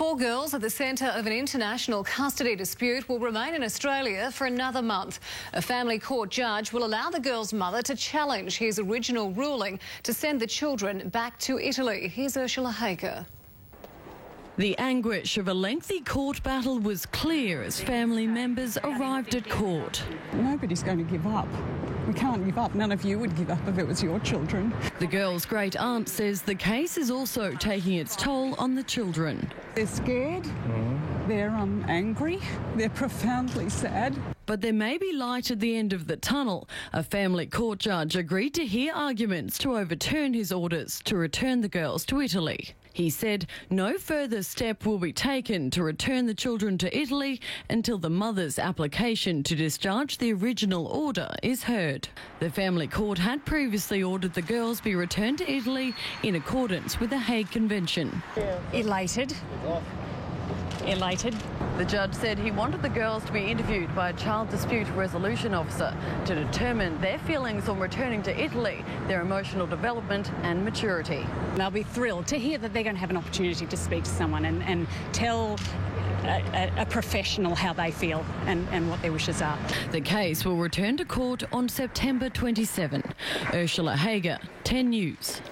Four girls at the centre of an international custody dispute will remain in Australia for another month. A family court judge will allow the girls' mother to challenge his original ruling to send the children back to Italy. Here's Ursula Hager. The anguish of a lengthy court battle was clear as family members arrived at court. Nobody's going to give up. We can't give up. None of you would give up if it was your children. The girls' great aunt says the case is also taking its toll on the children. They're scared, they're angry, they're profoundly sad. But there may be light at the end of the tunnel. A family court judge agreed to hear arguments to overturn his orders to return the girls to Italy. He said no further step will be taken to return the children to Italy until the mother's application to discharge the original order is heard. The family court had previously ordered the girls be returned to Italy in accordance with the Hague Convention. Elated. The judge said he wanted the girls to be interviewed by a child dispute resolution officer to determine their feelings on returning to Italy, their emotional development and maturity. They'll be thrilled to hear that they're going to have an opportunity to speak to someone and tell a professional how they feel and what their wishes are. The case will return to court on September 27. Ursula Hager, 10 News.